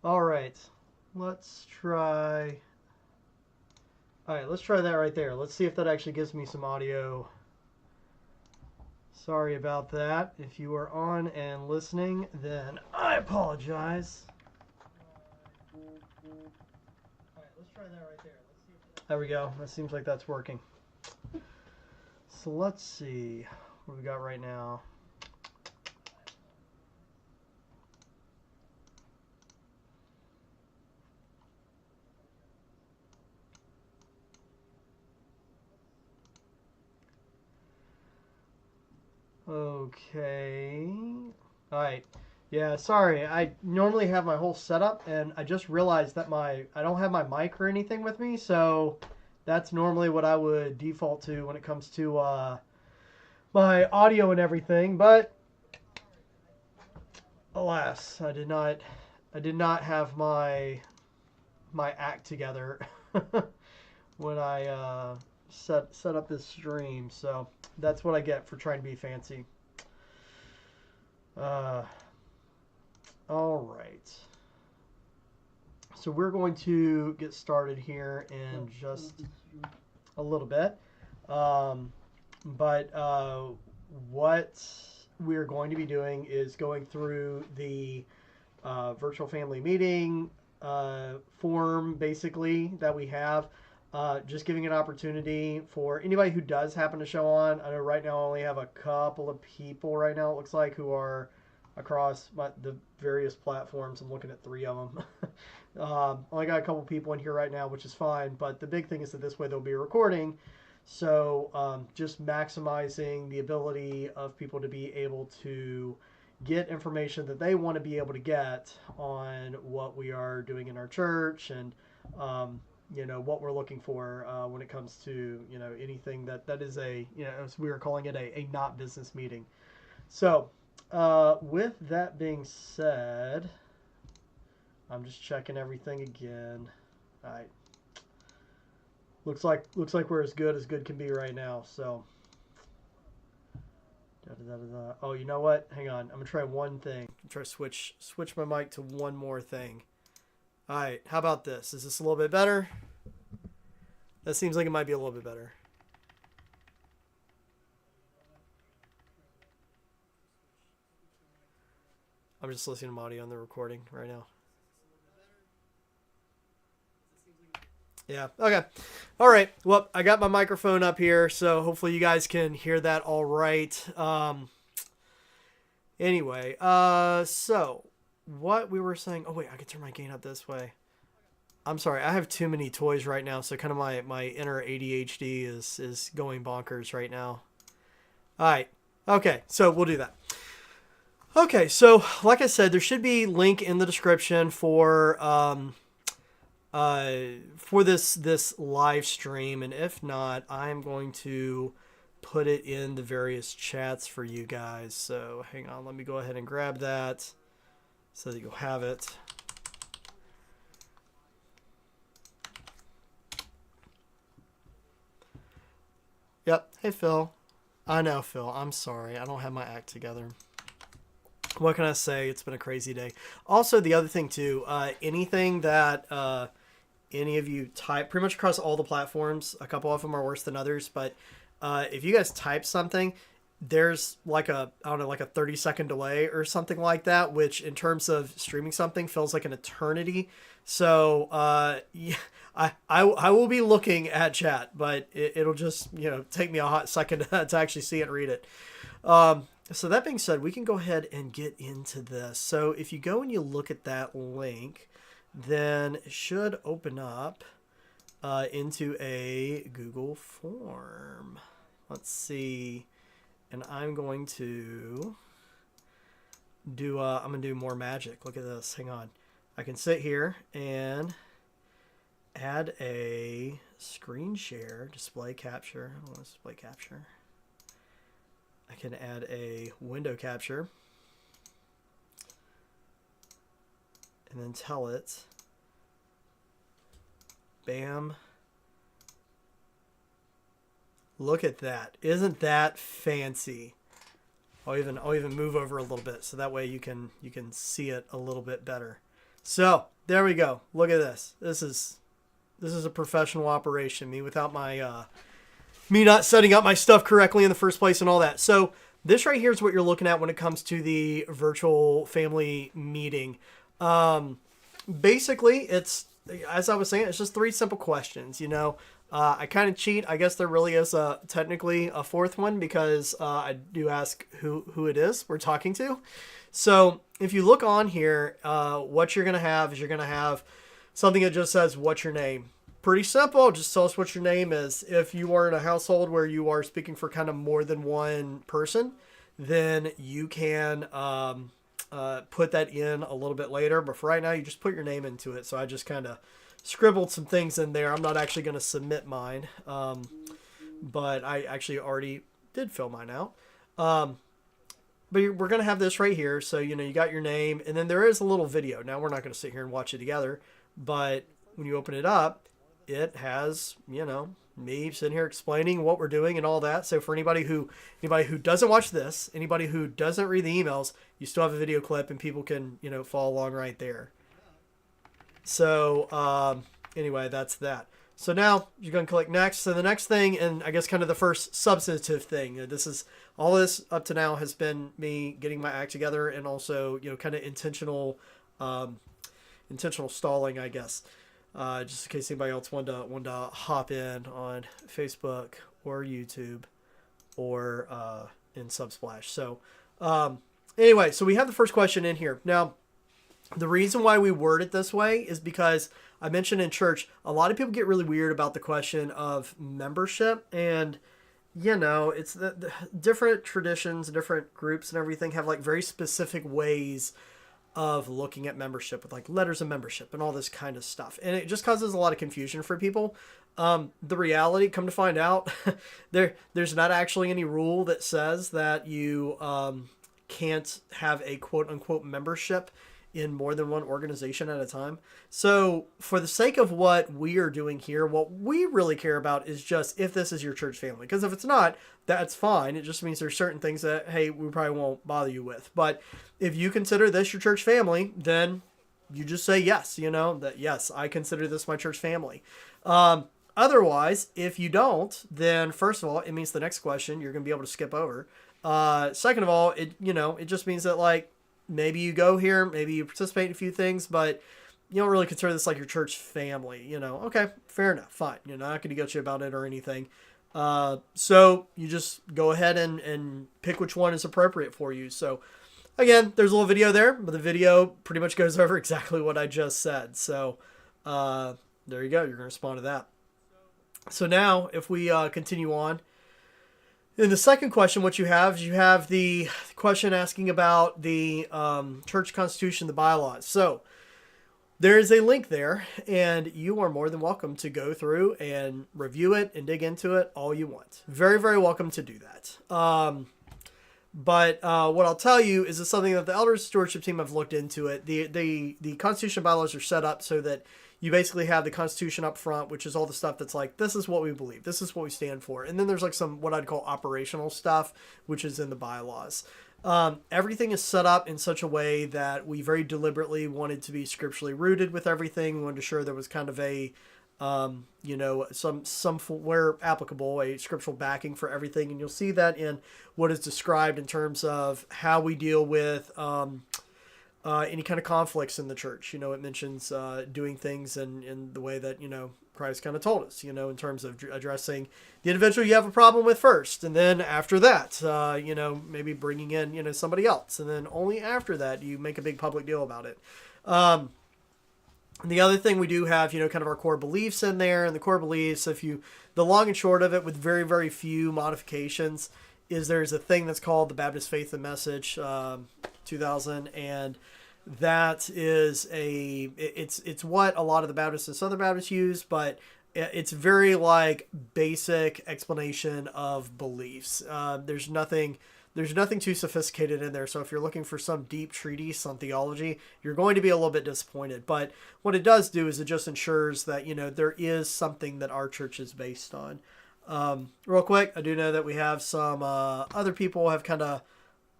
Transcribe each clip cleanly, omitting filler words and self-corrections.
All right, let's try. All right, let's try that right there. Let's see if that actually gives me some audio. Sorry about that. If you are on and listening, then I apologize. All right, let's try that right there. Let's see if there we go. That seems like that's working. So let's see what we got right now. Okay. All right. Yeah, sorry. I normally have my whole setup and I just realized that I don't have my mic or anything with me, so that's normally what I would default to when it comes to my audio and everything, but alas, I did not have my act together when I set up this stream, so that's what I get for trying to be fancy. Uh, all right. So we're going to get started here in just a little bit. Um, but what we're going to be doing is going through the virtual family meeting form, basically, that we have. Just giving an opportunity for anybody who does happen to show on. I know right now I only have a couple of people right now, it looks like, who are across the various platforms. I'm looking at three of them. Only got a couple people in here right now, which is fine. But the big thing is that this way they'll be recording. So just maximizing the ability of people to be able to get information that they want to be able to get on what we are doing in our church and what we're looking for when it comes to anything that is as we were calling it, a not business meeting. So with that being said, I'm just checking everything again. All right. Looks like we're as good can be right now. So, oh, you know what? Hang on. I'm gonna try one thing. Try to switch my mic to one more thing. All right. How about this? Is this a little bit better? That seems like it might be a little bit better. I'm just listening to audio on the recording right now. Yeah. Okay. All right. Well, I got my microphone up here, so hopefully you guys can hear that all right. Anyway, so what we were saying. Oh wait, I can turn my gain up this way. I'm sorry, I have too many toys right now, so kind of my inner ADHD is going bonkers right now. All right. Okay, so we'll do that. Okay, so like I said, there should be a link in the description for this live stream, and if not, I'm going to put it in the various chats for you guys. So hang on, let me go ahead and grab that so that you'll have it. Yep. Hey, Phil. I know, Phil. I'm sorry. I don't have my act together. What can I say? It's been a crazy day. Also, the other thing, too, anything that any of you type, pretty much across all the platforms, a couple of them are worse than others, but if you guys type something, there's like I don't know, like a 30-second delay or something like that, which in terms of streaming something feels like an eternity. So yeah, I will be looking at chat, but it'll just take me a hot second to actually see it and read it. So that being said, we can go ahead and get into this. So if you go and you look at that link, then it should open up into a Google form. Let's see. And I'm going to I'm going to do more magic. Look at this. Hang on. I can sit here and add a screen share, display capture. I want display capture. I can add a window capture and then tell it, bam. Look at that. Isn't that fancy? I'll even move over a little bit so that way you can see it a little bit better. So there we go. Look at this. This is a professional operation. Me without my me not setting up my stuff correctly in the first place and all that. So this right here is what you're looking at when it comes to the virtual family meeting. Basically, it's, as I was saying, it's just 3 simple questions. I kind of cheat. I guess there really is technically a 4th one because I do ask who it is we're talking to. So if you look on here, what you're going to have is you're going to have something that just says, what's your name? Pretty simple. Just tell us what your name is. If you are in a household where you are speaking for kind of more than one person, then you can put that in a little bit later. But for right now, you just put your name into it. So I just kind of scribbled some things in there. I'm not actually going to submit mine, but I actually already did fill mine out. But we're going to have this right here. So, you got your name, and then there is a little video. Now, we're not going to sit here and watch it together, but when you open it up, it has, me sitting here explaining what we're doing and all that. So for anybody who doesn't watch this, anybody who doesn't read the emails, you still have a video clip and people can, follow along right there. So anyway, that's that. So now you're going to click next. So the next thing, and I guess kind of the first substantive thing, all this up to now has been me getting my act together and also, kind of intentional stalling, I guess. Just in case anybody else wanted to hop in on Facebook or YouTube or in Subsplash. So anyway, so we have the first question in here. Now, the reason why we word it this way is because I mentioned in church, a lot of people get really weird about the question of membership. And, it's the different traditions, different groups and everything have like very specific ways of looking at membership with like letters of membership and all this kind of stuff. And it just causes a lot of confusion for people. The reality, come to find out, there's not actually any rule that says that you can't have a quote unquote membership in more than one organization at a time. So for the sake of what we are doing here, what we really care about is just if this is your church family. Because if it's not, that's fine. It just means there's certain things that, hey, we probably won't bother you with. But if you consider this your church family, then you just say yes, that yes, I consider this my church family. Otherwise, if you don't, then first of all, it means the next question you're going to be able to skip over. Second of all, it just means that like, maybe you go here, maybe you participate in a few things, but you don't really consider this like your church family, Okay, fair enough, fine. You're not going to get you about it or anything. So you just go ahead and pick which one is appropriate for you. So again, there's a little video there, but the video pretty much goes over exactly what I just said. So there you go. You're going to respond to that. So now if we continue on, in the second question, what you have is you have the question asking about the church constitution, the bylaws. So there is a link there, and you are more than welcome to go through and review it and dig into it all you want. Very, very welcome to do that. But what I'll tell you is it's something that the Elders Stewardship Team have looked into it. The constitution bylaws are set up so that you basically have the Constitution up front, which is all the stuff that's like, this is what we believe. This is what we stand for. And then there's like some, what I'd call operational stuff, which is in the bylaws. Everything is set up in such a way that we very deliberately wanted to be scripturally rooted with everything. We wanted to ensure there was kind of a, some where applicable, a scriptural backing for everything. And you'll see that in what is described in terms of how we deal with, any kind of conflicts in the church. It mentions doing things in the way that, Christ kind of told us, in terms of addressing the individual you have a problem with first. And then after that, maybe bringing in, somebody else. And then only after that, you make a big public deal about it. The other thing we do have, kind of our core beliefs in there. And the core beliefs, the long and short of it with very, very few modifications, is there's a thing that's called the Baptist Faith and Message 2000, and that is it's what a lot of the Baptists and Southern Baptists use, but it's very like basic explanation of beliefs. There's nothing too sophisticated in there. So if you're looking for some deep treatise on theology, you're going to be a little bit disappointed. But what it does do is it just ensures that, there is something that our church is based on. Real quick, I do know that we have some other people have kind of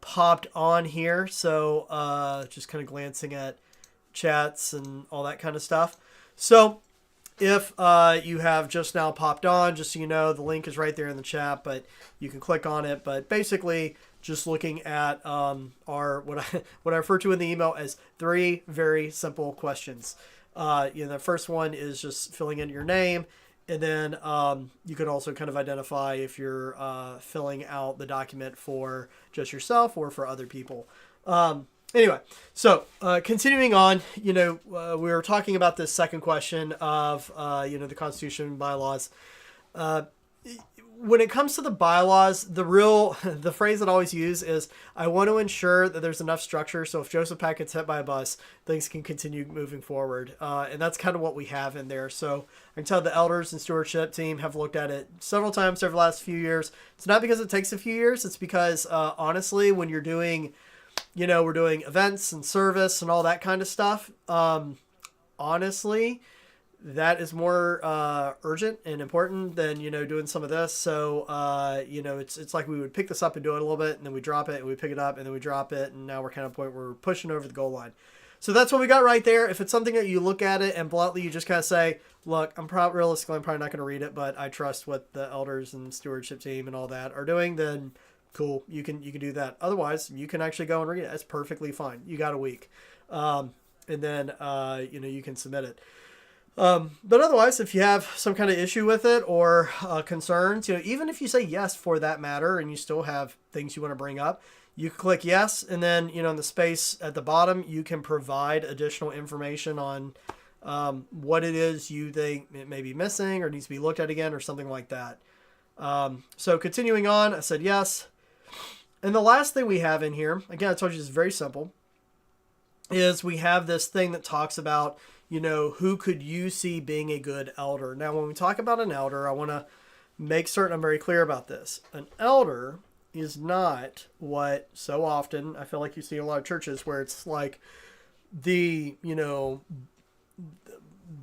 popped on here. So just kind of glancing at chats and all that kind of stuff. So if you have just now popped on, just so you know, the link is right there in the chat, but you can click on it. But basically, just looking at our what I refer to in the email as 3 very simple questions. The first one is just filling in your name, and then you could also kind of identify if you're filling out the document for just yourself or for other people. Anyway, so continuing on, we were talking about this second question of, the Constitution and bylaws. When it comes to the bylaws, the phrase that I always use is, I want to ensure that there's enough structure so if Joseph Pack gets hit by a bus, things can continue moving forward. And that's kind of what we have in there. So I can tell the elders and stewardship team have looked at it several times over the last few years. It's not because it takes a few years. It's because, honestly, when you're doing, we're doing events and service and all that kind of stuff, honestly, that is more urgent and important than, doing some of this. So, it's like we would pick this up and do it a little bit, and then we drop it, and we pick it up, and then we drop it, and now we're kind of point where we're pushing over the goal line. So that's what we got right there. If it's something that you look at it and bluntly you just kind of say, look, realistically, I'm probably not going to read it, but I trust what the elders and stewardship team and all that are doing, then cool, you can do that. Otherwise, you can actually go and read it. That's perfectly fine. You got a week. And then, you can submit it. But otherwise, if you have some kind of issue with it or concerns, even if you say yes for that matter and you still have things you want to bring up, you can click yes. And then, in the space at the bottom, you can provide additional information on what it is you think it may be missing or needs to be looked at again or something like that. So continuing on, I said yes. And the last thing we have in here, again, I told you it's very simple, is we have this thing that talks about, who could you see being a good elder? Now, when we talk about an elder, I want to make certain I'm very clear about this. An elder is not what so often I feel like you see in a lot of churches where it's like the,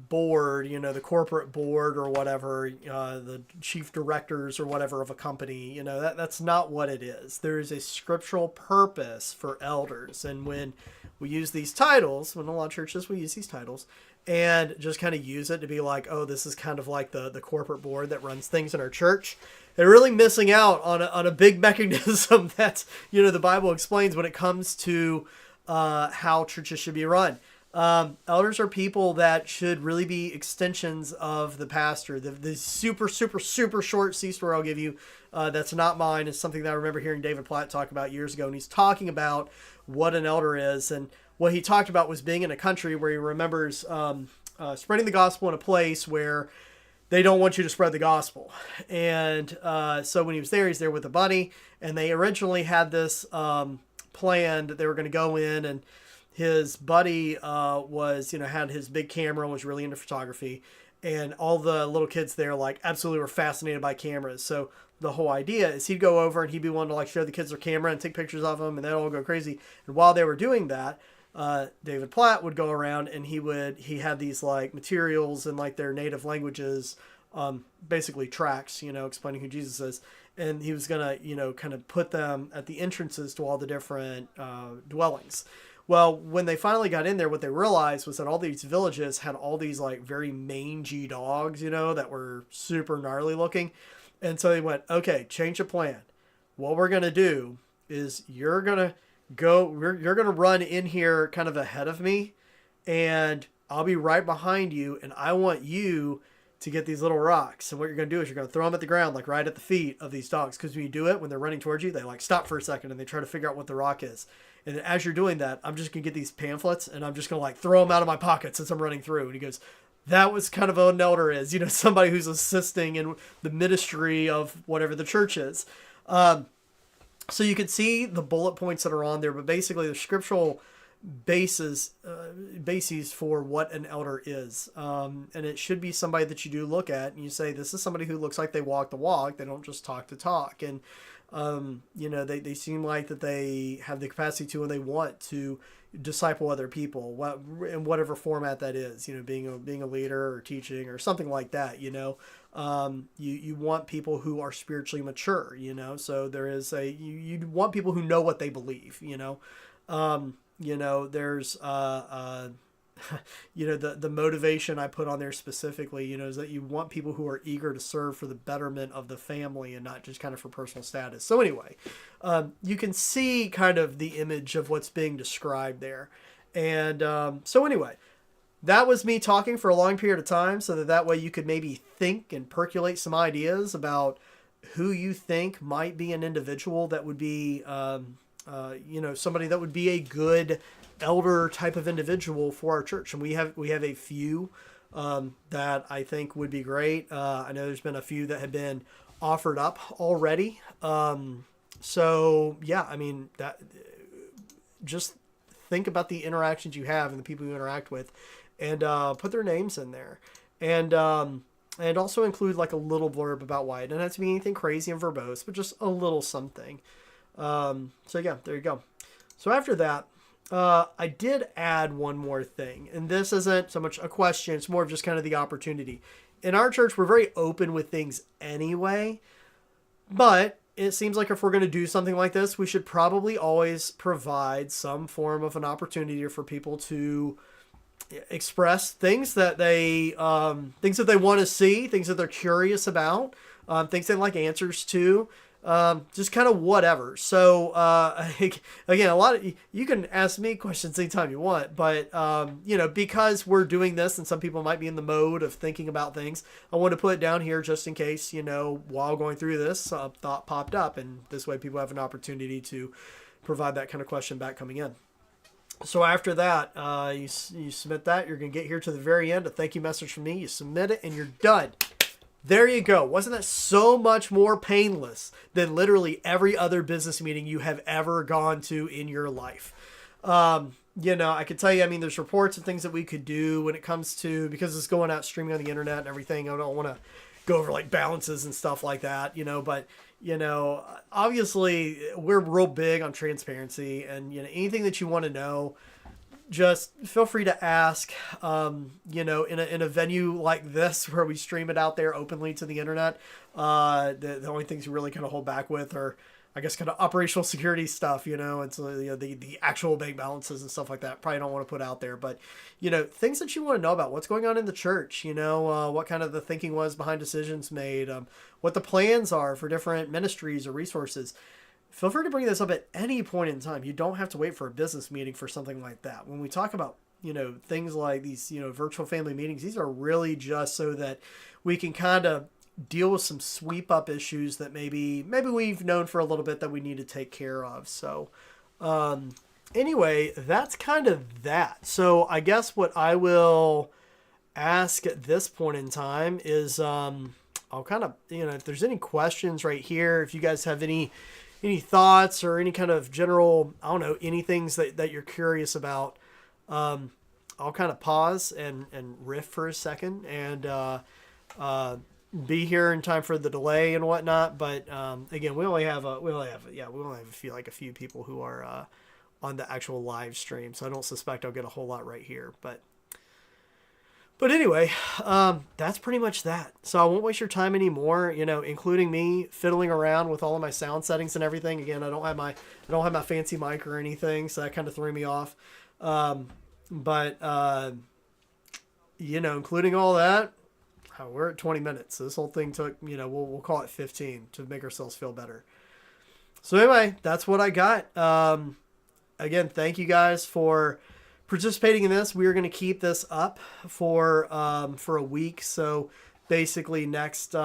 board, the corporate board or whatever, the chief directors or whatever of a company, that's not what it is. There is a scriptural purpose for elders. And when we use these titles, when a lot of churches we use these titles and just kind of use it to be like, oh, this is kind of like the corporate board that runs things in our church, they're really missing out on a big mechanism that, the Bible explains when it comes to how churches should be run. Elders are people that should really be extensions of the pastor. The super, super, super short C-story I'll give you, that's not mine, is something that I remember hearing David Platt talk about years ago. And he's talking about what an elder is. And what he talked about was being in a country where he remembers spreading the gospel in a place where they don't want you to spread the gospel. And so when he was there, he's there with a buddy. And they originally had this plan that they were going to go in, and his buddy had his big camera and was really into photography, and all the little kids there absolutely were fascinated by cameras. So the whole idea is he'd go over and he'd be one to show the kids their camera and take pictures of them, and they'd all go crazy. And while they were doing that, David Platt would go around and he had these materials in their native languages, basically tracts, explaining who Jesus is. And he was going to, kind of put them at the entrances to all the different dwellings. Well, when they finally got in there, what they realized was that all these villages had all these very mangy dogs, that were super gnarly looking. And so they went, okay, change the plan. What we're going to do is you're going to run in here kind of ahead of me, and I'll be right behind you, and I want you to get these little rocks. And what you're going to do is you're going to throw them at the ground, right at the feet of these dogs. Because when you do it, when they're running towards you, they stop for a second and they try to figure out what the rock is. And as you're doing that, I'm just going to get these pamphlets and I'm just going to throw them out of my pockets as I'm running through. And he goes, that was kind of what an elder is, somebody who's assisting in the ministry of whatever the church is. So you can see the bullet points that are on there, but basically the scriptural bases for what an elder is. And it should be somebody that you do look at and you say, this is somebody who looks like they walk the walk. They don't just talk the talk. And, they seem like that they have the capacity to, and they want to disciple other people, in whatever format that is, being a leader or teaching or something like that, you want people who are spiritually mature, so there is you want people who know what they believe, there's the motivation I put on there specifically, is that you want people who are eager to serve for the betterment of the family and not just kind of for personal status. So anyway, you can see kind of the image of what's being described there. And so anyway, that was me talking for a long period of time so that way you could maybe think and percolate some ideas about who you think might be an individual that would be, somebody that would be a good elder type of individual for our church. And we have a few that I think would be great. I know there's been a few that have been offered up already. So yeah, I mean, that just think about the interactions you have and the people you interact with, and put their names in there, and also include like a little blurb about why. It doesn't have to be anything crazy and verbose, but just a little something. So yeah, there you go. So after that, I did add one more thing, and this isn't so much a question, it's more of just kind of the opportunity. In our church, we're very open with things anyway, but it seems like if we're going to do something like this, we should probably always provide some form of an opportunity for people to express things that they want to see, things that they're curious about, things they like answers to, just kind of whatever. So again, you can ask me questions anytime you want, but because we're doing this and some people might be in the mode of thinking about things, I want to put it down here just in case, while going through this, a thought popped up, and this way people have an opportunity to provide that kind of question back coming in. So after that, you submit that. You're going to get here to the very end, a thank you message from me. You submit it, and you're done. There you go. Wasn't that so much more painless than literally every other business meeting you have ever gone to in your life? I could tell you, I mean, there's reports and things that we could do when it comes to, because it's going out streaming on the internet and everything. I don't want to go over like balances and stuff like that, but obviously we're real big on transparency, and, anything that you want to know, just feel free to ask. In a venue like this where we stream it out there openly to the internet, the only things you really kind of hold back with are, I guess, kind of operational security stuff, and so the actual bank balances and stuff like that. Probably don't want to put out there, but things that you want to know about what's going on in the church, what kind of the thinking was behind decisions made, what the plans are for different ministries or resources. Feel free to bring this up at any point in time. You don't have to wait for a business meeting for something like that. When we talk about, things like these, virtual family meetings, these are really just so that we can kind of deal with some sweep up issues that maybe we've known for a little bit that we need to take care of. So, anyway, that's kind of that. So I guess what I will ask at this point in time is, I'll kind of, if there's any questions right here, if you guys have any thoughts or any kind of general, I don't know, any things that you're curious about, I'll kind of pause and riff for a second and, be here in time for the delay and whatnot. But, again, we only have a few people who are, on the actual live stream. So I don't suspect I'll get a whole lot right here, but anyway, that's pretty much that. So I won't waste your time anymore, including me fiddling around with all of my sound settings and everything. Again, I don't have my fancy mic or anything, so that kind of threw me off. Including all that, we're at 20 minutes. So this whole thing took, we'll call it 15 to make ourselves feel better. So anyway, that's what I got. Again, thank you guys for participating in this. We are going to keep this up for a week. So basically next,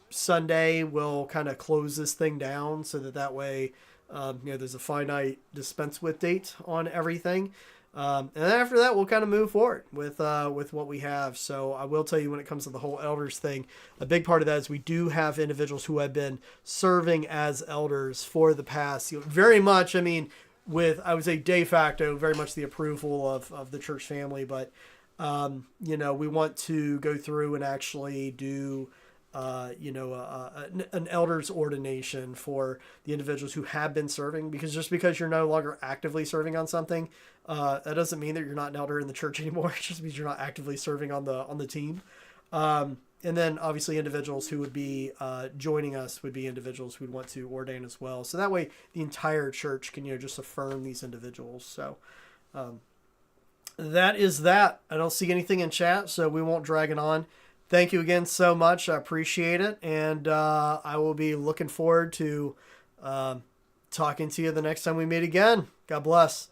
Sunday, we'll kind of close this thing down so that way, there's a finite dispense with date on everything. And then after that, we'll kind of move forward with what we have. So I will tell you, when it comes to the whole elders thing, a big part of that is we do have individuals who have been serving as elders for the past, very much, with, I would say, de facto, very much the approval of the church family. But, we want to go through and actually do, an elder's ordination for the individuals who have been serving, because just because you're no longer actively serving on something, that doesn't mean that you're not an elder in the church anymore. It just means you're not actively serving on the team. And then obviously individuals who would be joining us would be individuals who would want to ordain as well. So that way the entire church can, just affirm these individuals. So, that is that. I don't see anything in chat, so we won't drag it on. Thank you again so much. I appreciate it. And I will be looking forward to talking to you the next time we meet again. God bless.